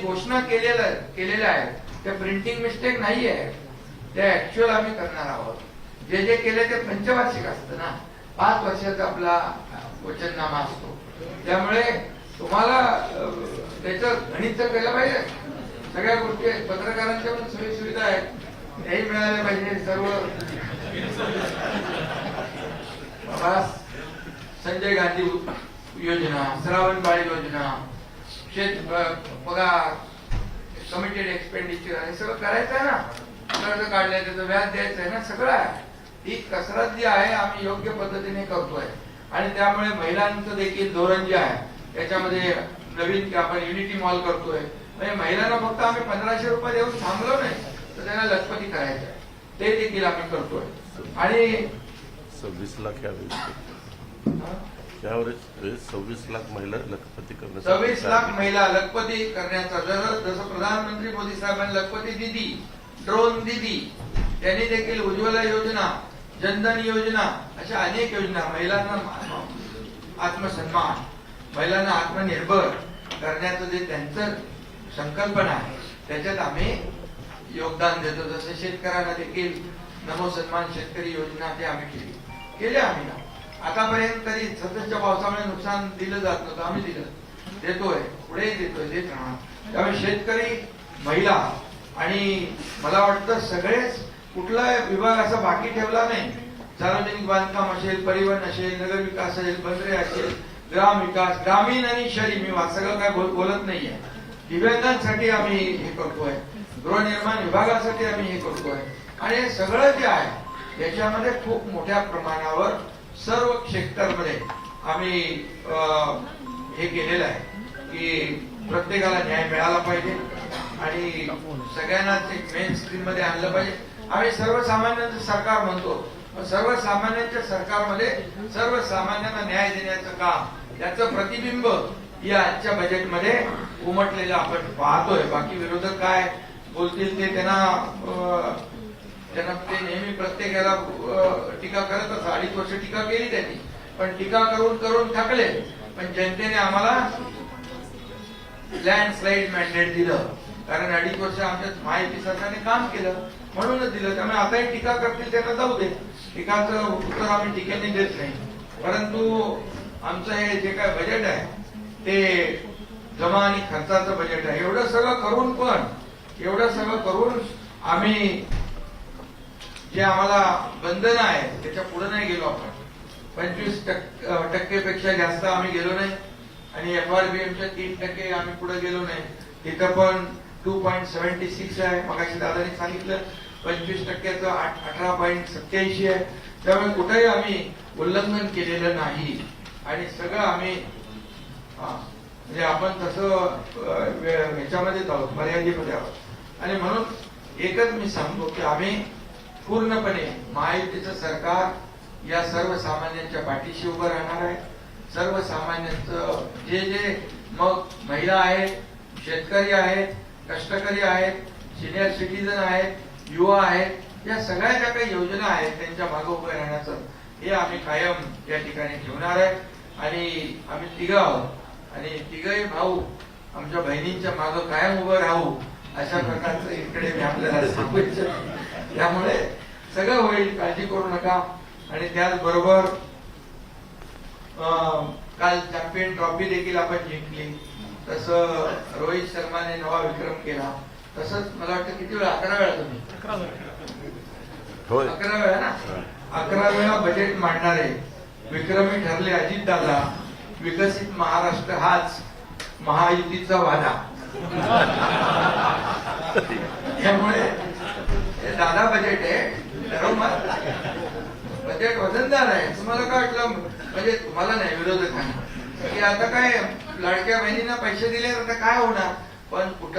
घोषणा केलेल्या आहेत त्या प्रिंटिंग मिस्टेक नाही आहे, त्या ऍक्च्युअल आम्ही करणार आहोत. जे जे केले ते पंचवार्षिक असतं ना, 5 वर्षाचा आपला वचननामा असतो. त्यामुळे तुम्हाला त्याचं गणित तर केलं पाहिजे. सगळ्या गोष्टी पत्रकारांच्या पण सोयी सुविधा आहेत, तेही मिळाल्या पाहिजे. सर्व संजय गांधी योजना, श्रावणबाळी योजना, शेत पगार, कमिटेड एक्सपेंडिचर, हे सगळं करायचं आहे ना. कर्ज काढलंय त्याचं व्याज द्यायचं आहे ना, सगळं आहे. ही कसरत जी आहे आम्ही योग्य पद्धतीने करतोय. आणि त्यामुळे महिलांचं देखील धोरण जे आहे त्याच्यामध्ये नवीन आपण युनिटी मॉल करतोय. म्हणजे महिलांना फक्त आम्ही 1500 रुपये देऊन थांबलो नाही, तर त्यांना लखपती करायचं आहे, ते देखील आम्ही करतोय. आणि 26 लाख यावेळेस 26 लाख महिला लखपती करण्याचा 26 लाख महिला लखपती करण्याचा, जसं प्रधानमंत्री मोदी साहेबांनी लखपती दिदी, ड्रोन दिदी, त्यांनी देखील उज्ज्वला योजना, जनधन योजना, अशा अनेक योजना, महिलांना आत्मसन्मान, महिलांना आत्मनिर्भर करण्याचं जे त्यांचं संकल्पना आहे त्याच्यात आम्ही योगदान देतो. जसं शेतकऱ्यांना देखील नमो सन्मान शेतकरी योजना ते आम्ही केल्या आम्ही ना. आतापर्यंत कधी सततच्या पावसामुळे नुकसान दिलं जात नव्हतं, आम्ही दिलं, देतोय, पुढेही देतोय, देत राहणार. त्यामुळे शेतकरी, महिला आणि मला वाटतं सगळेच, कुठला विभाग असा बाकी ठेवला नाही. सार्वजनिक बांधकाम असेल, परिवहन असेल, नगर विकास असेल, बंदरे असेल, ग्राम विकास, ग्रामीण आणि शहरी, मी सगळं काय बोलत नाहीये. दिव्यांगांसाठी आम्ही हे करतोय, गृहनिर्माण विभागासाठी आम्ही हे करतोय. आणि हे सगळं जे आहे याच्यामध्ये खूप मोठ्या प्रमाणावर सर्व सेक्टरमध्ये आम्ही हे केलेलं आहे की प्रत्येकाला न्याय मिळाला पाहिजे आणि सगळ्यांनाच एक मेन स्ट्रीम मध्ये आणलं पाहिजे. आम्ही सर्वसामान्यांचं सरकार म्हणतो, सर्वसामान्यांच्या सरकारमध्ये सर्वसामान्यांना न्याय देण्याचं काम, त्याचं प्रतिबिंब या आजच्या बजेटमध्ये उमटलेलं आपण पाहतोय. बाकी विरोधक काय बोलतील ते त्यांना ते नेहमी प्रत्येकाला टीका करत असतात. 2.5 वर्ष टीका केली त्यांनी, पण टीका करून करून थकले. पण जनतेने आम्हाला लँडस्लाइड मॅन्डेट दिलं, कारण 2.5 वर्ष आमच्या महायुती सरकारने काम केलं म्हणूनच दिलं. त्यामुळे आताही टीका करतील त्यांना जाऊ दे, टीकाचं उत्तर आम्ही टीकेने देत नाही. परंतु आमचं हे जे काय बजेट आहे ते जमा आणि खर्चाचं बजेट आहे. एवढं सगळं करून आम्ही जे आम्हाला बंधन आहे त्याच्या पुढे नाही गेलो. आपण 25% पेक्षा जास्त आम्ही गेलो नाही आणि FRBMच्या 3% आम्ही पुढे गेलो नाही. तिथं पण 2.76 आहे. मगाशी दादाने सांगितलं 25%चं 18.87 आहे. त्यामुळे कुठेही आम्ही उल्लंघन केलेलं नाही आणि सगळं आम्ही म्हणजे आपण तसं ह्याच्यामध्येच आहोत, मर्यादेमध्ये आहोत. आणि म्हणून एकच मी सांगतो की आम्ही पूर्णपणे महायुतीचं सरकार या सर्वसामान्यांच्या पाठीशी उभं राहणार आहे. सर्वसामान्यांचं जे जे, मग महिला आहेत, शेतकरी आहेत, कष्टकरी आहेत, सिनियर सिटीजन आहेत, युवा आहेत, या सगळ्या ज्या काही योजना आहेत त्यांच्या मागे उभं राहण्याचं हे आम्ही कायम या ठिकाणी ठेवणार आहे. आणि आम्ही तिघं आहोत आणि तिघही भाऊ आमच्या बहिणींच्या मागे कायम उभं राहू अशा प्रकारचं इकडे मी आपल्याला सांगू इच्छितो. त्यामुळे सगळं होईल, काळजी करू नका. आणि त्याचबरोबर काल चॅम्पियन ट्रॉफी देखील आपण जिंकली. तसं रोहित शर्माने नवा विक्रम केला. तसंच मला वाटतं किती वेळा, 11 वेळा तुम्ही 11 वेळा ना, 11 वेळा बजेट मांडणारे विक्रमी ठरले अजितदादा. विकसित महाराष्ट्र हाच महायुतीचा वादा. त्यामुळे दादा बजेट आहे, बजेट वजनदार आहे. तुम्हाला काय वाटलं म्हणजे तुम्हाला नाही, विरोधकांना की आता काय लाडक्या बहिणींना पैसे दिले तर काय होणार, पण कुठं